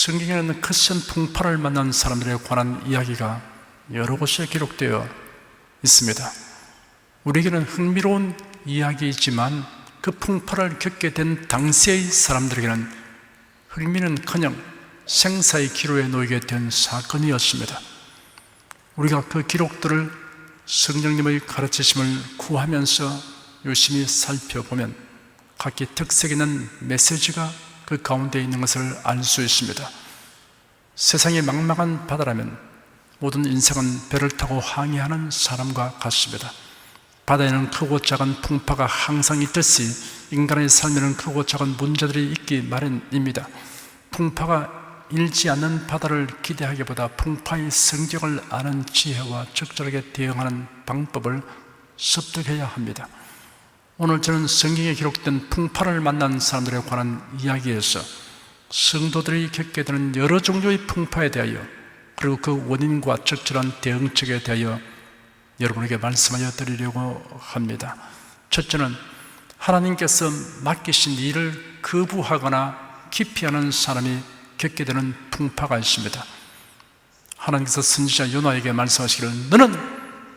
성경에는 크신 풍파를 만난 사람들에 관한 이야기가 여러 곳에 기록되어 있습니다. 우리에게는 흥미로운 이야기이지만 그 풍파를 겪게 된 당시의 사람들에게는 흥미는커녕 생사의 기로에 놓이게 된 사건이었습니다. 우리가 그 기록들을 성령님의 가르치심을 구하면서 유심히 살펴보면 각기 특색 있는 메시지가 그 가운데 있는 것을 알 수 있습니다. 세상이 막막한 바다라면 모든 인생은 배를 타고 항해하는 사람과 같습니다. 바다에는 크고 작은 풍파가 항상 있듯이 인간의 삶에는 크고 작은 문제들이 있기 마련입니다. 풍파가 일지 않는 바다를 기대하기보다 풍파의 성격을 아는 지혜와 적절하게 대응하는 방법을 습득해야 합니다. 오늘 저는 성경에 기록된 풍파를 만난 사람들에 관한 이야기에서 성도들이 겪게 되는 여러 종류의 풍파에 대하여 그리고 그 원인과 적절한 대응책에 대하여 여러분에게 말씀하여 드리려고 합니다. 첫째는 하나님께서 맡기신 일을 거부하거나 기피하는 사람이 겪게 되는 풍파가 있습니다. 하나님께서 선지자 요나에게 말씀하시기를 너는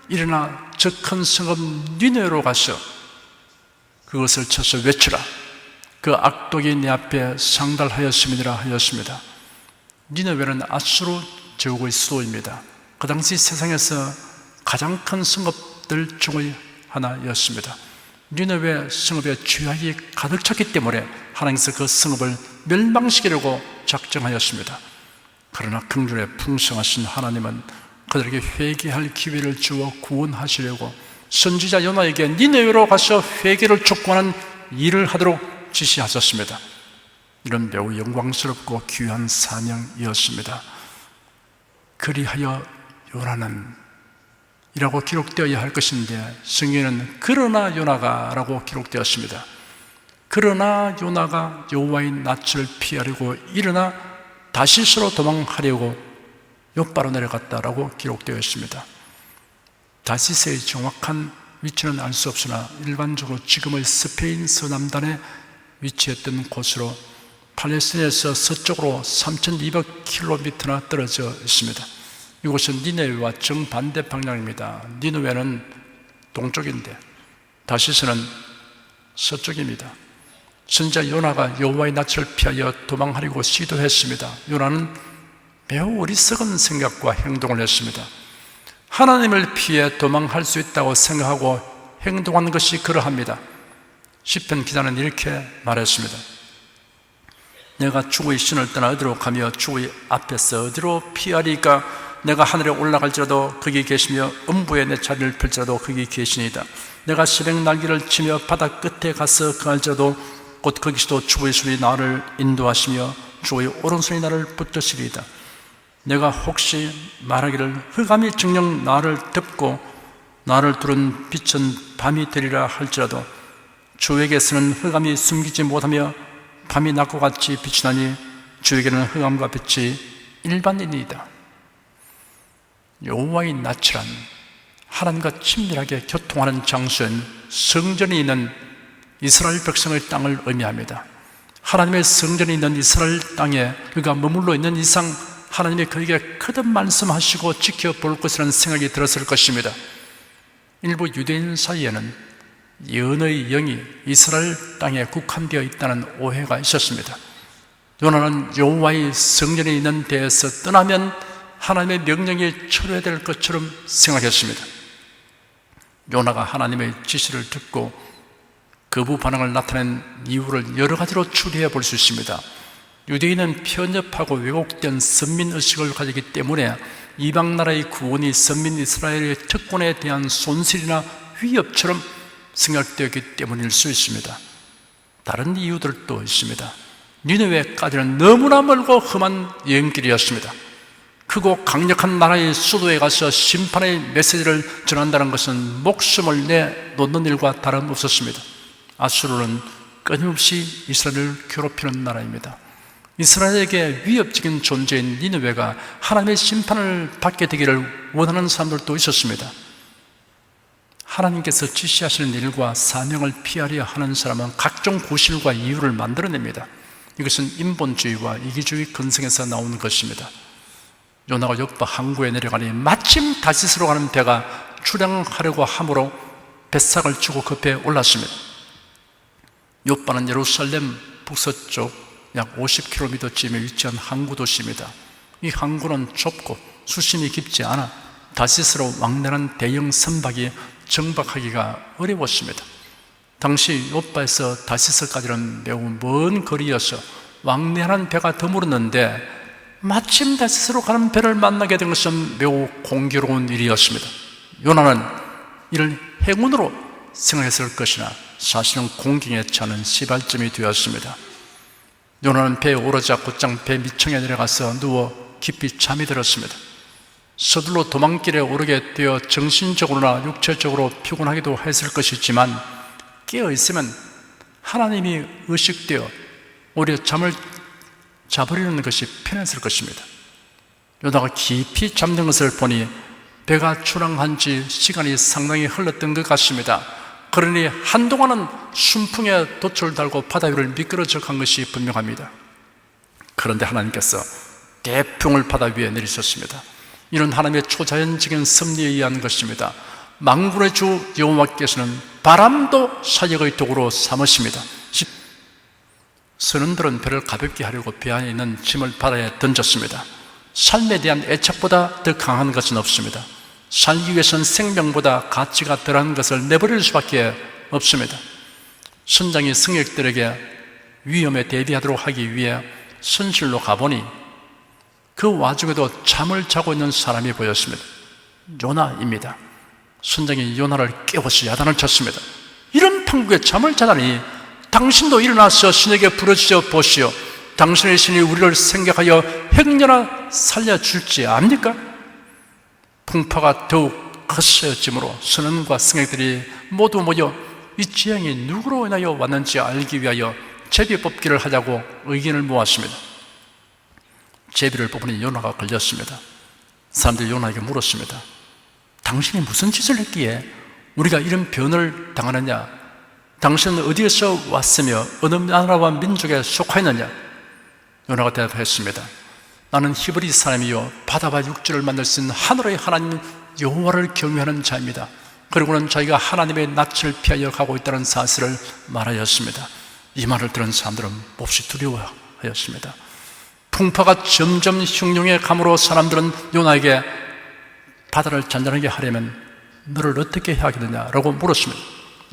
일어나 저 큰 성읍 니느웨로 가서 그것을 쳐서 외치라. 그 악독이 내 앞에 상달하였음이니라 하였습니다. 니느웨는 아수르 제국의 수도입니다. 그 당시 세상에서 가장 큰 성읍들 중의 하나였습니다. 니느웨 성읍에 죄악이 가득 찼기 때문에 하나님께서 그 성읍을 멸망시키려고 작정하였습니다. 그러나 긍휼에 풍성하신 하나님은 그들에게 회개할 기회를 주어 구원하시려고 선지자 요나에게 니느웨로 가서 회개를 촉구하는 일을 하도록 지시하셨습니다. 이런 매우 영광스럽고 귀한 사명이었습니다. 그리하여 요나는 이라고 기록되어야 할 것인데 성경에는 그러나 요나가 라고 기록되었습니다. 그러나 요나가 여호와의 낯을 피하려고 일어나 다시스로 도망하려고 욥바로 내려갔다라고 기록되어 있습니다. 다시스의 정확한 위치는 알 수 없으나 일반적으로 지금의 스페인 서남단에 위치했던 곳으로 팔레스타인에서 서쪽으로 3200km나 떨어져 있습니다. 이곳은 니느웨와 정반대 방향입니다. 니느웨는 동쪽인데 다시스는 서쪽입니다. 선지자 요나가 여호와의 낯을 피하여 도망하려고 시도했습니다. 요나는 매우 어리석은 생각과 행동을 했습니다. 하나님을 피해 도망할 수 있다고 생각하고 행동한 것이 그러합니다. 시편 기자는 이렇게 말했습니다. 내가 주의 신을 떠나 어디로 가며 주의 앞에서 어디로 피하리까? 내가 하늘에 올라갈지라도 거기 계시며 음부에 내 자리를 펼지라도 거기 계시니이다. 내가 새벽 날개를 치며 바다 끝에 가서 거할지라도 곧 거기서도 주의 손이 나를 인도하시며 주의 오른손이 나를 붙드시리이다. 내가 혹시 말하기를 흑암이 정녕 나를 덮고 나를 두른 빛은 밤이 되리라 할지라도 주에게서는 흑암이 숨기지 못하며 밤이 낮과 같이 비치나니 주에게는 흑암과 빛이 일반인이다. 여호와의 낯이란 하나님과 친밀하게 교통하는 장소엔 성전이 있는 이스라엘 백성의 땅을 의미합니다. 하나님의 성전이 있는 이스라엘 땅에 그가 머물러 있는 이상 하나님이 그에게 거듭 말씀하시고 지켜볼 것이라는 생각이 들었을 것입니다. 일부 유대인 사이에는 예언의 영이 이스라엘 땅에 국한되어 있다는 오해가 있었습니다. 요나는 여호와의 성전에 있는 데에서 떠나면 하나님의 명령이 철회될 것처럼 생각했습니다. 요나가 하나님의 지시를 듣고 거부 반응을 나타낸 이유를 여러 가지로 추리해 볼 수 있습니다. 유대인은 편협하고 왜곡된 선민의식을 가지기 때문에 이방 나라의 구원이 선민 이스라엘의 특권에 대한 손실이나 위협처럼 생각되었기 때문일 수 있습니다. 다른 이유들도 있습니다. 니느웨까지는 너무나 멀고 험한 여행길이었습니다. 크고 강력한 나라의 수도에 가서 심판의 메시지를 전한다는 것은 목숨을 내놓는 일과 다름없었습니다. 아수르는 끊임없이 이스라엘을 괴롭히는 나라입니다. 이스라엘에게 위협적인 존재인 니느웨가 하나님의 심판을 받게 되기를 원하는 사람들도 있었습니다. 하나님께서 지시하시는 일과 사명을 피하려 하는 사람은 각종 구실과 이유를 만들어냅니다. 이것은 인본주의와 이기주의 근성에서 나오는 것입니다. 요나가 요파 항구에 내려가니 마침 다시스로 가는 배가 출항하려고 함으로 뱃삭을 주고 그 배에 올랐습니다. 요파는 예루살렘 북서쪽 약 50km쯤에 위치한 항구 도시입니다. 이 항구는 좁고 수심이 깊지 않아 다시스로 왕래한 대형 선박이 정박하기가 어려웠습니다. 당시 요파에서 다시스까지는 매우 먼 거리여서 왕래한 배가 드물었는데 마침 다시스로 가는 배를 만나게 된 것은 매우 공교로운 일이었습니다. 요나는 이를 행운으로 생각했을 것이나 사실은 공경에 차는 시발점이 되었습니다. 요나는 배에 오르자 곧장 배 밑층에 내려가서 누워 깊이 잠이 들었습니다. 서둘러 도망길에 오르게 되어 정신적으로나 육체적으로 피곤하기도 했을 것이지만 깨어있으면 하나님이 의식되어 오히려 잠을 자버리는 것이 편했을 것입니다. 요나가 깊이 잠든 것을 보니 배가 출항한 지 시간이 상당히 흘렀던 것 같습니다. 그러니 한동안은 순풍에 돛을 달고 바다 위를 미끄러져 간 것이 분명합니다. 그런데 하나님께서 대풍을 바다 위에 내리셨습니다. 이는 하나님의 초자연적인 섭리에 의한 것입니다. 만군의 주 여호와께서는 바람도 사역의 도구로 삼으십니다. 선원들은 배를 가볍게 하려고 배 안에 있는 짐을 바다에 던졌습니다. 삶에 대한 애착보다 더 강한 것은 없습니다. 살기 위해서는 생명보다 가치가 덜한 것을 내버릴 수밖에 없습니다. 선장이 승객들에게 위험에 대비하도록 하기 위해 선실로 가보니 그 와중에도 잠을 자고 있는 사람이 보였습니다. 요나입니다. 선장이 요나를 깨워서 야단을 쳤습니다. 이런 판국에 잠을 자다니 당신도 일어나서 신에게 부르짖어 보시오. 당신의 신이 우리를 생각하여 행여나 살려줄지 압니까? 풍파가 더욱 거세어지므로 선원과 승객들이 모두 모여 이 재앙이 누구로 인하여 왔는지 알기 위하여 제비 뽑기를 하자고 의견을 모았습니다. 제비를 뽑으니 요나가 걸렸습니다. 사람들이 요나에게 물었습니다. 당신이 무슨 짓을 했기에 우리가 이런 변을 당하느냐? 당신은 어디에서 왔으며 어느 나라와 민족에 속하였느냐? 요나가 대답했습니다. 나는 히브리 사람이요 바다와 육지를 만드신 하늘의 하나님 여호와를 경외하는 자입니다. 그리고는 자기가 하나님의 낯을 피하여 가고 있다는 사실을 말하였습니다. 이 말을 들은 사람들은 몹시 두려워하였습니다. 풍파가 점점 흉흉해 감으로 사람들은 요나에게 바다를 잔잔하게 하려면 너를 어떻게 해야겠느냐라고 물었습니다.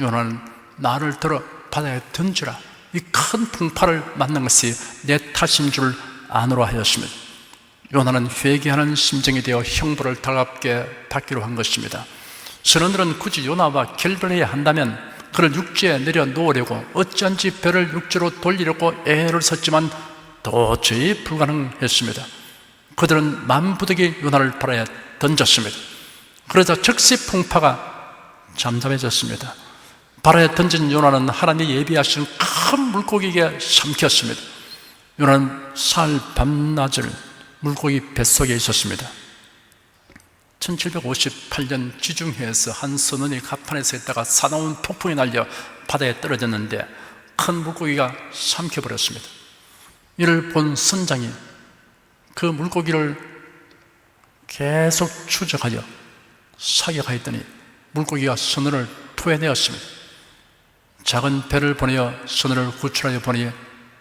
요나는 나를 들어 바다에 던지라. 이 큰 풍파를 만난 것이 내 탓인 줄 아노라 하였습니다. 요나는 회개하는 심정이 되어 형벌을 달갑게 받기로 한 것입니다. 선원들은 굳이 요나와 결별해야 한다면 그를 육지에 내려놓으려고 어찌한지 배를 육지로 돌리려고 애를 썼지만 도저히 불가능했습니다. 그들은 만부득이 요나를 바다에 던졌습니다. 그러자 즉시 풍파가 잠잠해졌습니다. 바다에 던진 요나는 하나님이 예비하신 큰 물고기에게 삼켰습니다. 요나는 사흘 밤낮을 물고기 뱃속에 있었습니다. 1758년 지중해에서 한 선원이 갑판에서 있다가 사나운 폭풍이 날려 바다에 떨어졌는데 큰 물고기가 삼켜버렸습니다. 이를 본 선장이 그 물고기를 계속 추적하여 사격하였더니 물고기가 선원을 토해내었습니다. 작은 배를 보내어 선원을 구출하여 보니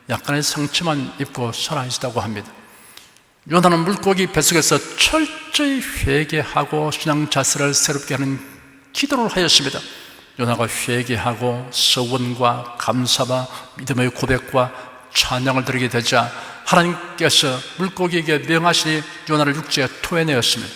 약간의 상처만 입고 살아있다고 합니다. 요나는 물고기 뱃속에서 철저히 회개하고 신앙 자세를 새롭게 하는 기도를 하였습니다. 요나가 회개하고 서원과 감사와 믿음의 고백과 찬양을 드리게 되자 하나님께서 물고기에게 명하시니 요나를 육지에 토해내었습니다.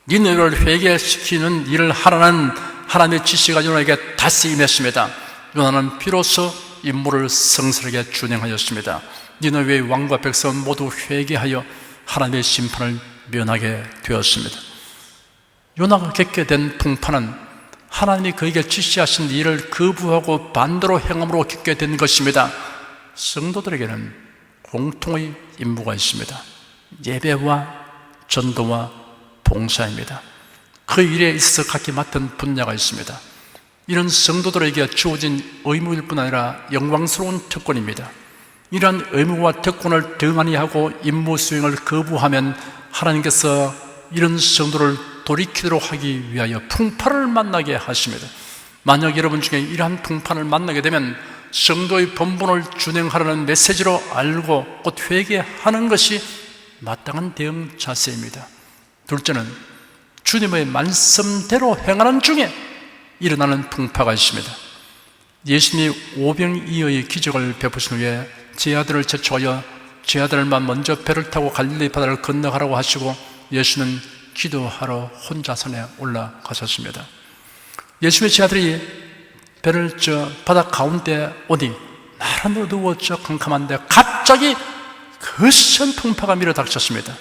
니느웨를 회개시키는 일을 하라는 하나님의 지시가 요나에게 다시 임했습니다. 요나는 비로소 임무를 성실하게 준행하였습니다. 니느웨의 왕과 백성은 모두 회개하여 하나님의 심판을 면하게 되었습니다. 요나가 겪게 된 풍파는 하나님이 그에게 지시하신 일을 거부하고 반대로 행함으로 겪게 된 것입니다. 성도들에게는 공통의 임무가 있습니다. 예배와 전도와 봉사입니다. 그 일에 있어서 각기 맡은 분야가 있습니다. 이런 성도들에게 주어진 의무일 뿐 아니라 영광스러운 특권입니다. 이러한 의무와 특권을 등한히 하고 임무 수행을 거부하면 하나님께서 이런 성도를 돌이키도록 하기 위하여 풍파를 만나게 하십니다. 만약 여러분 중에 이러한 풍파를 만나게 되면 성도의 본분을 준행하라는 메시지로 알고 곧 회개하는 것이 마땅한 대응 자세입니다. 둘째는 주님의 말씀대로 행하는 중에 일어나는 풍파가 있습니다. 예수님이 오병이어의 기적을 베푸신 후에 제 아들을 제초하여 제 아들만 먼저 배를 타고 갈릴리 바다를 건너가라고 하시고 예수는 기도하러 혼자 산에 올라가셨습니다. 예수님의 제 아들이 배를 바다 가운데 오니 날은 어두웠죠. 캄캄한데 갑자기 거센 풍파가 밀어닥쳤습니다.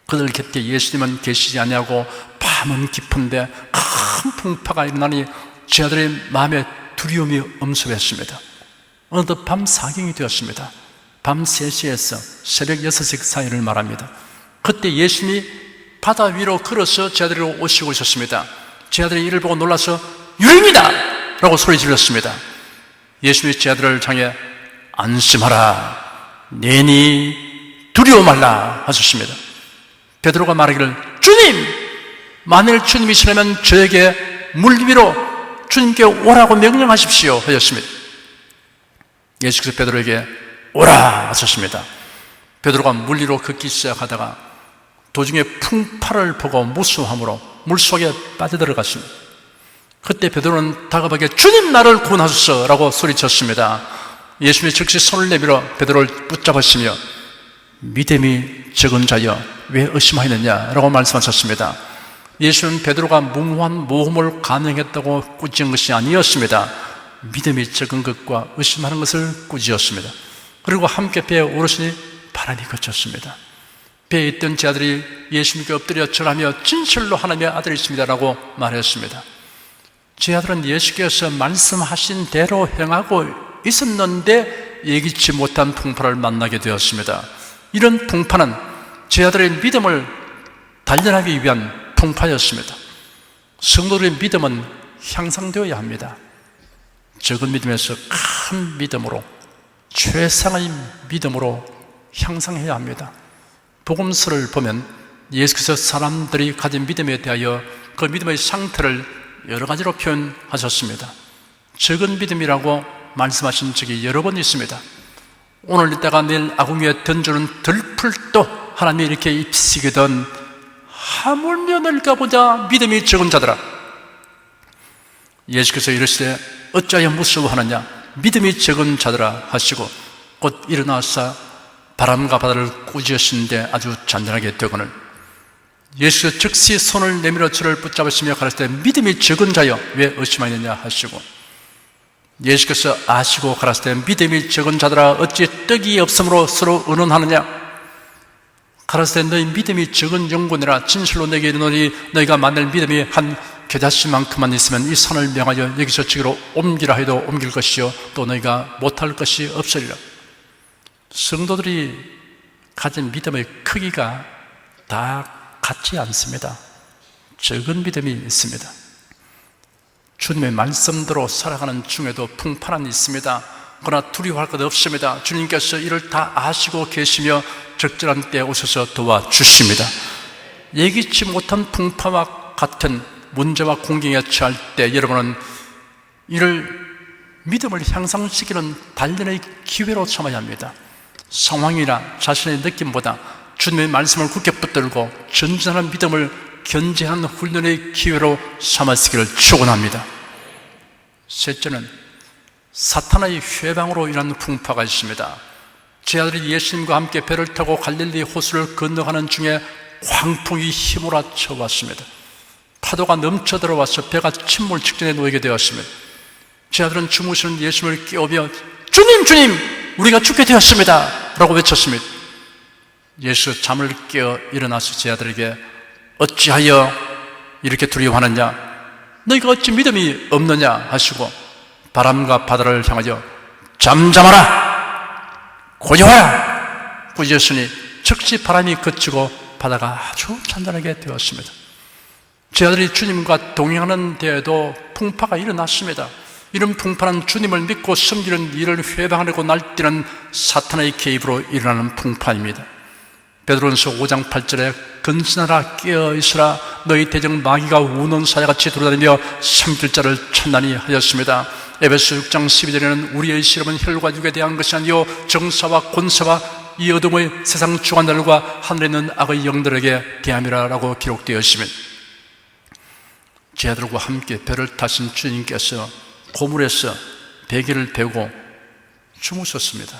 그들 곁에 예수님은 계시지 아니하고 밤은 깊은데 큰 풍파가 일어나니 제 아들의 마음에 두려움이 엄습했습니다. 어느덧 밤 4경이 되었습니다. 밤 3시에서 새벽 6시 사이를 말합니다. 그때 예수님이 바다 위로 걸어서 제 아들로 오시고 있었습니다. 제 아들이 이를 보고 놀라서 유령이다! 라고 소리 질렀습니다. 예수님이 제 아들을 향해 안심하라, 내니 두려워 말라 하셨습니다. 베드로가 말하기를 주님! 만일 주님이시라면 저에게 물 위로 주님께 오라고 명령하십시오 하셨습니다. 예수께서 베드로에게 오라 하셨습니다. 베드로가 물 위로 걷기 시작하다가 도중에 풍파를 보고 무수함으로 물속에 빠져들어갔습니다. 그때 베드로는 다급하게 주님 나를 구원하소서 라고 소리쳤습니다. 예수님이 즉시 손을 내밀어 베드로를 붙잡으시며 믿음이 적은 자여 왜 의심하였느냐 라고 말씀하셨습니다. 예수는 베드로가 무모한 모험을 감행했다고 꾸짖은 것이 아니었습니다. 믿음이 적은 것과 의심하는 것을 꾸짖었습니다. 그리고 함께 배에 오르시니 바람이 그쳤습니다. 배에 있던 제 아들이 예수님께 엎드려 절하며 진실로 하나님의 아들이십니다 라고 말했습니다. 제 아들은 예수께서 말씀하신 대로 행하고 있었는데 예기치 못한 풍파를 만나게 되었습니다. 이런 풍파는 제 아들의 믿음을 단련하기 위한 풍파였습니다. 성도들의 믿음은 향상되어야 합니다. 적은 믿음에서 큰 믿음으로, 최상의 믿음으로 향상해야 합니다. 복음서를 보면 예수께서 사람들이 가진 믿음에 대하여 그 믿음의 상태를 여러 가지로 표현하셨습니다. 적은 믿음이라고 말씀하신 적이 여러 번 있습니다. 오늘 이따가 내일 아궁이에 던져는 들풀도 하나님이 이렇게 입히시거든 하물며 늙어보자 믿음이 적은 자들아. 예수께서 이르시되 어찌하여 무서워하느냐 믿음이 적은 자들아 하시고 곧 일어나사 바람과 바다를 꾸짖으시는데 아주 잔잔하게 되거늘 예수께서 즉시 손을 내밀어 저를 붙잡으시며 가르치되 믿음이 적은 자여 왜 의심하느냐 하시고 예수께서 아시고 가라사대 믿음이 적은 자들아 어찌 떡이 없으므로 서로 의논하느냐 가라사대 너희 믿음이 적은 영혼이라 진실로 내게 이르노니 너희가 만일 믿음이 한 겨자씨만큼만 있으면 이 산을 명하여 여기서 저기로 옮기라 해도 옮길 것이요 또 너희가 못할 것이 없으리라. 성도들이 가진 믿음의 크기가 다 같지 않습니다. 적은 믿음이 있습니다. 주님의 말씀대로 살아가는 중에도 풍파는 있습니다. 그러나 두려워할 것 없습니다. 주님께서 이를 다 아시고 계시며 적절한 때에 오셔서 도와주십니다. 예기치 못한 풍파와 같은 문제와 공경에 처할 때 여러분은 이를 믿음을 향상시키는 단련의 기회로 삼아야 합니다. 상황이나 자신의 느낌보다 주님의 말씀을 굳게 붙들고 전진하는 믿음을 견제하는 훈련의 기회로 삼으시기를 축원합니다. 셋째는 사탄의 회방으로 인한 풍파가 있습니다. 제 아들이 예수님과 함께 배를 타고 갈릴리 호수를 건너가는 중에 광풍이 휘몰아쳐 왔습니다. 파도가 넘쳐 들어와서 배가 침몰 직전에 놓이게 되었습니다. 제 아들은 주무시는 예수님을 깨우며 주님 주님 우리가 죽게 되었습니다 라고 외쳤습니다. 예수 잠을 깨어 일어나서 제 아들에게 어찌하여 이렇게 두려워하느냐 너희가 어찌 믿음이 없느냐 하시고 바람과 바다를 향하여 잠잠하라 고요하라 꾸짖으시니 즉시 바람이 그치고 바다가 아주 잔잔하게 되었습니다. 제 아들이 주님과 동행하는 데에도 풍파가 일어났습니다. 이런 풍파는 주님을 믿고 섬기는 일을 회방하려고 날뛰는 사탄의 개입으로 일어나는 풍파입니다. 베드로전서 5장 8절에 근신하라 깨어있으라 너희 대적 마귀가 우는 사자같이 돌아다니며 삼킬 자를 찾나니 하였습니다. 에베소 6장 12절에는 우리의 시험은 혈과 육에 대한 것이 아니요 정사와 권세와 이 어둠의 세상 주관들과 하늘에 있는 악의 영들에게 대함이라 라고 기록되어 있습니다. 제자들과 함께 배를 타신 주님께서 고물에서 베개를 베고 주무셨습니다.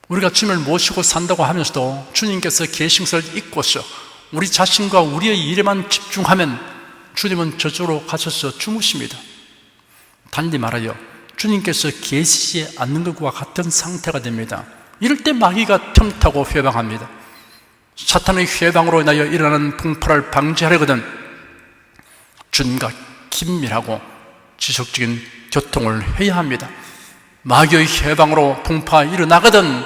우리가 주님을 모시고 산다고 하면서도 주님께서 계신것을 잊고서 우리 자신과 우리의 일에만 집중하면 주님은 저쪽으로 가셔서 주무십니다. 달리 말하여 주님께서 계시지 않는 것과 같은 상태가 됩니다. 이럴 때 마귀가 틈타고 회방합니다. 사탄의 회방으로 인하여 일어나는 풍파를 방지하려거든 주님과 긴밀하고 지속적인 교통을 해야 합니다. 마귀의 회방으로 풍파 일어나거든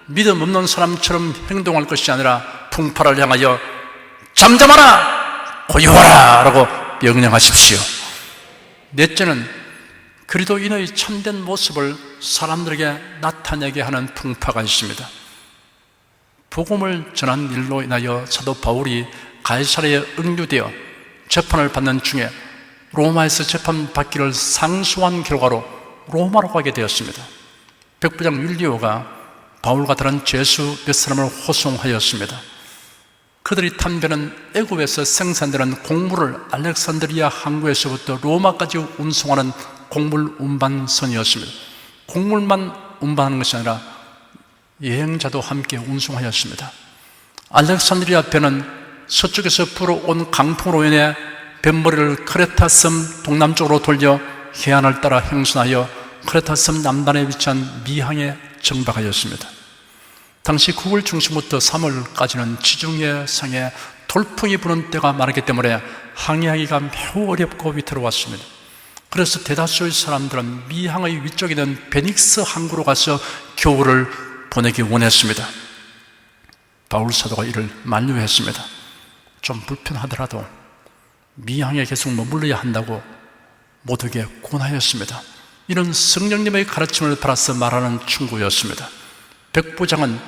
믿음 없는 사람처럼 행동할 것이 아니라 풍파를 향하여 잠잠하라 고요하라 라고 명령하십시오. 넷째는 그리스도인의 참된 모습을 사람들에게 나타내게 하는 풍파가 있습니다. 복음을 전한 일로 인하여 사도 바울이 가이사랴에 응유되어 재판을 받는 중에 로마에서 재판받기를 상소한 결과로 로마로 가게 되었습니다. 백부장 율리오가 바울과 다른 죄수 몇 사람을 호송하였습니다. 그들이 탄 배는 애굽에서 생산되는 곡물을 알렉산드리아 항구에서부터 로마까지 운송하는 곡물 운반선이었습니다. 곡물만 운반하는 것이 아니라 여행자도 함께 운송하였습니다. 알렉산드리아 배는 서쪽에서 불어온 강풍으로 인해 뱃머리를 크레타 섬 동남쪽으로 돌려 해안을 따라 행선하여 크레타 섬 남단에 위치한 미항에 정박하였습니다. 당시 9월 중순부터 3월까지는 지중해 상에 돌풍이 부는 때가 많았기 때문에 항해하기가 매우 어렵고 위태로웠습니다. 그래서 대다수의 사람들은 미항의 위쪽에 있는 베닉스 항구로 가서 겨울을 보내기 원했습니다. 바울 사도가 이를 만류했습니다. 좀 불편하더라도 미항에 계속 머물러야 한다고 모두에게 권하였습니다. 이런 성령님의 가르침을 받아서 말하는 충고였습니다. 백부장은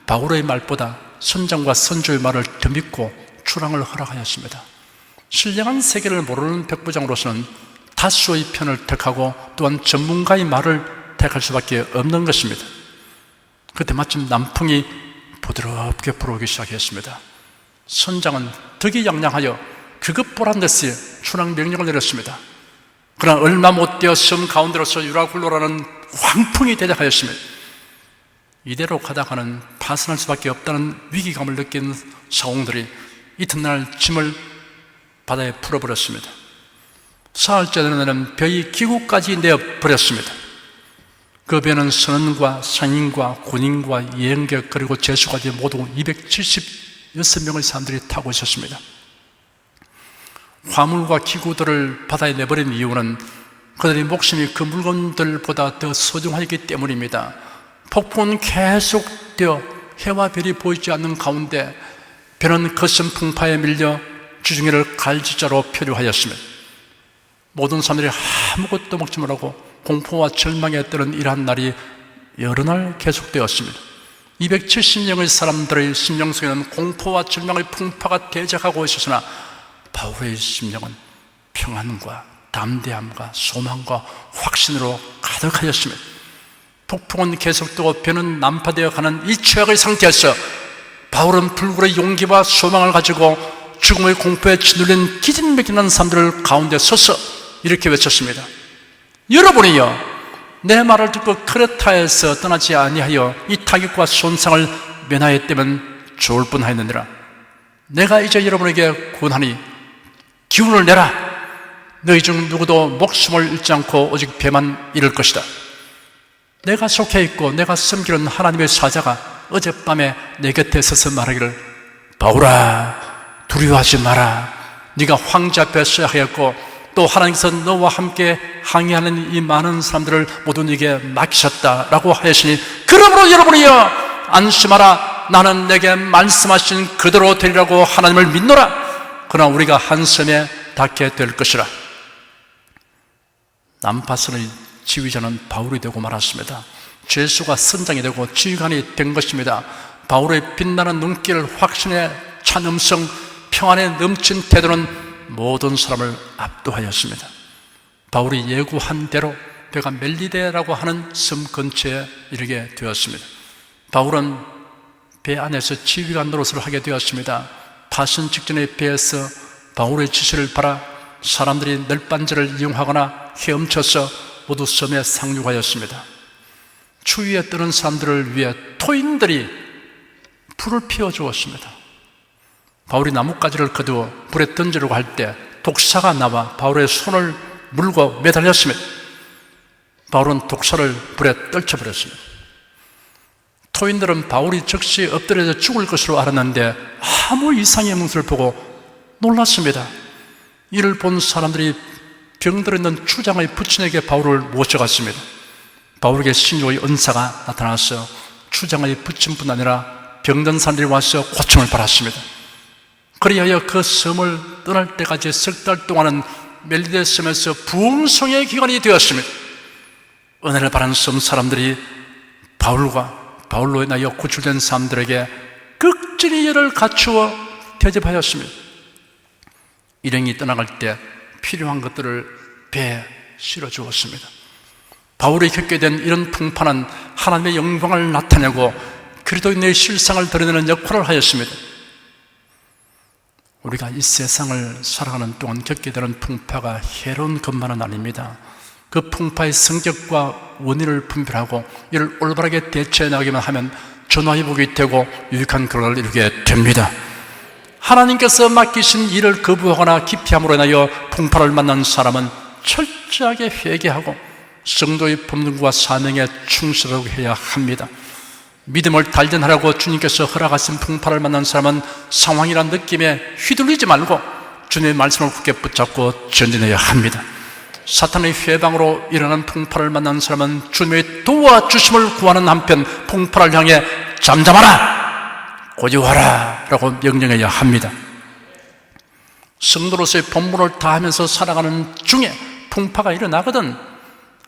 바울의 말보다 선장과 선조의 말을 더 믿고 출항을 허락하였습니다. 신령한 세계를 모르는 백부장으로서는 다수의 편을 택하고 또한 전문가의 말을 택할 수밖에 없는 것입니다. 그때 마침 남풍이 부드럽게 불어오기 시작했습니다. 선장은 득이양양하여 그것 보란 듯이 출항 명령을 내렸습니다. 그러나 얼마 못 되어 섬 가운데로서 유라굴로라는 황풍이 대적하였습니다. 이대로 가다가는 파산할 수밖에 없다는 위기감을 느낀 사공들이 이튿날 짐을 바다에 풀어버렸습니다. 사흘째 되는 배의 기구까지 내어버렸습니다. 그 배는 선원과 상인과 군인과 여행객 그리고 제수까지 모두 276명의 사람들이 타고 있었습니다. 화물과 기구들을 바다에 내버린 이유는 그들의 목숨이 그 물건들보다 더 소중하기 때문입니다. 폭풍은 계속되어 해와 별이 보이지 않는 가운데 배는 거센 풍파에 밀려 지중해를 갈지자로 표류하였습니다. 모든 사람들이 아무것도 먹지 못하고 공포와 절망에 떠는 이러한 날이 여러 날 계속되었습니다. 270명의 사람들의 심령 속에는 공포와 절망의 풍파가 대적하고 있었으나 바울의 심령은 평안과 담대함과 소망과 확신으로 가득하였습니다. 폭풍은 계속되고 배는 난파되어 가는 이 최악의 상태에서 바울은 불굴의 용기와 소망을 가지고 죽음의 공포에 짓눌린 기진맥진한 사람들 가운데 서서 이렇게 외쳤습니다. 여러분이요 내 말을 듣고 크레타에서 떠나지 아니하여 이 타격과 손상을 면하였다면 좋을 뻔하였느니라. 내가 이제 여러분에게 권하니 기운을 내라. 너희 중 누구도 목숨을 잃지 않고 오직 배만 잃을 것이다. 내가 속해 있고 내가 섬기는 하나님의 사자가 어젯밤에 내 곁에 서서 말하기를 바울아 두려워하지 마라. 네가 황제 앞에 서야 하였고 또 하나님께서 너와 함께 항해하는 이 많은 사람들을 모두 네게 맡기셨다라고 하시니 그러므로 여러분이여 안심하라. 나는 내게 말씀하신 그대로 되리라고 하나님을 믿노라. 그러나 우리가 한 섬에 닿게 될 것이라. 난파선의 지휘자는 바울이 되고 말았습니다. 죄수가 선장이 되고 지휘관이 된 것입니다. 바울의 빛나는 눈길, 확신의 찬 음성, 평안에 넘친 태도는 모든 사람을 압도하였습니다. 바울이 예고한 대로 배가 멜리데라고 하는 섬 근처에 이르게 되었습니다. 바울은 배 안에서 지휘관 노릇을 하게 되었습니다. 파선 직전의 배에서 바울의 지시를 받아 사람들이 널빤지를 이용하거나 헤엄쳐서 모두 섬에 상륙하였습니다. 추위에 뜨는 사람들을 위해 토인들이 불을 피워주었습니다. 바울이 나뭇가지를 거두어 불에 던지려고 할 때 독사가 나와 바울의 손을 물고 매달렸습니다. 바울은 독사를 불에 떨쳐버렸습니다. 토인들은 바울이 즉시 엎드려져 죽을 것으로 알았는데 아무 이상의 모습을 보고 놀랐습니다. 이를 본 사람들이 병들어 있는 추장의 부친에게 바울을 모셔갔습니다. 바울에게 신유의 은사가 나타나서 추장의 부친뿐 아니라 병든 사람들이 와서 고침을 받았습니다. 그리하여 그 섬을 떠날 때까지 석 달 동안은 멜리데 섬에서 부흥성의 기간이 되었습니다. 은혜를 받은 섬 사람들이 바울로 인하여 구출된 사람들에게 극진히 열을 갖추어 대접하였습니다. 일행이 떠나갈 때 필요한 것들을 배에 실어주었습니다. 바울이 겪게 된 이런 풍파는 하나님의 영광을 나타내고 그리스도인의 실상을 드러내는 역할을 하였습니다. 우리가 이 세상을 살아가는 동안 겪게 되는 풍파가 해로운 것만은 아닙니다. 그 풍파의 성격과 원인을 분별하고 이를 올바르게 대처해 나가기만 하면 전화위복이 되고 유익한 결과를 이루게 됩니다. 하나님께서 맡기신 일을 거부하거나 기피함으로 인하여 풍파를 만난 사람은 철저하게 회개하고 성도의 본분과 사명에 충실하고 해야 합니다. 믿음을 단련하라고 주님께서 허락하신 풍파를 만난 사람은 상황이란 느낌에 휘둘리지 말고 주님의 말씀을 굳게 붙잡고 전진해야 합니다. 사탄의 회방으로 일어난 풍파를 만난 사람은 주님의 도와주심을 구하는 한편 풍파를 향해 잠잠하라, 고요하라 라고 명령해야 합니다. 성도로서의 본분을 다하면서 살아가는 중에 풍파가 일어나거든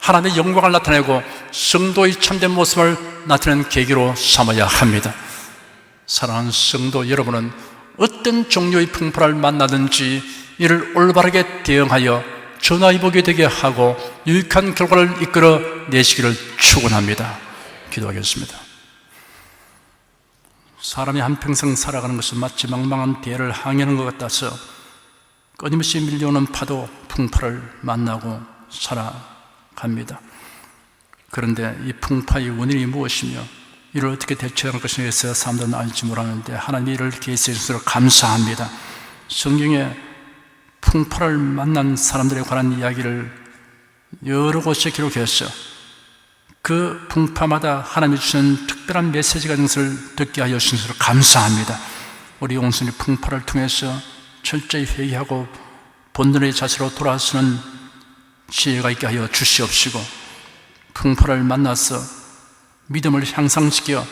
하나님의 영광을 나타내고 성도의 참된 모습을 나타내는 계기로 삼아야 합니다. 사랑하는 성도 여러분은 어떤 종류의 풍파를 만나든지 이를 올바르게 대응하여 전화위복이 되게 하고 유익한 결과를 이끌어 내시기를 축원합니다. 기도하겠습니다. 사람이 한평생 살아가는 것은 마치 망망한 대를 항해하는 것 같아서 끊임없이 밀려오는 파도, 풍파를 만나고 살아갑니다. 그런데 이 풍파의 원인이 무엇이며 이를 어떻게 대처할 것인가에 대해서 사람들은 알지 못하는데 하나님이 이를 계시해 주셔서 감사합니다. 성경에 풍파를 만난 사람들에 관한 이야기를 여러 곳에 기록해서 그 풍파마다 하나님이 주시는 특별한 메시지가 있는 것을 듣게 하여 주신 것을 감사합니다. 우리 영혼이 풍파를 통해서 철저히 회개하고 본론의 자세로 돌아서는 지혜가 있게 하여 주시옵시고 풍파를 만나서 믿음을 향상시켜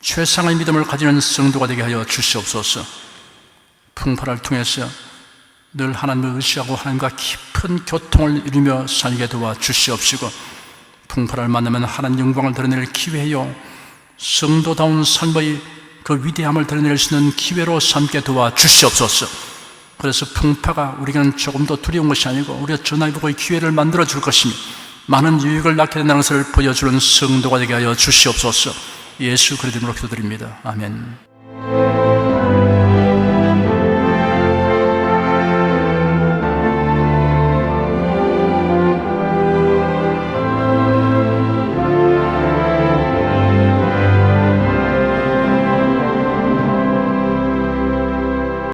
최상의 믿음을 가지는 성도가 되게 하여 주시옵소서. 풍파를 통해서 늘 하나님을 의지하고 하나님과 깊은 교통을 이루며 살게 도와 주시옵시고 풍파를 만나면 하나님 영광을 드러낼 기회요 성도다운 삶의 그 위대함을 드러낼 수 있는 기회로 삼게 도와 주시옵소서. 그래서 풍파가 우리에게는 조금 더 두려운 것이 아니고 우리가 전화위복의 기회를 만들어 줄 것이며 많은 유익을 낳게 된다는 것을 보여주는 성도가 되게 하여 주시옵소서. 예수 그리스도 이름으로 기도드립니다. 아멘.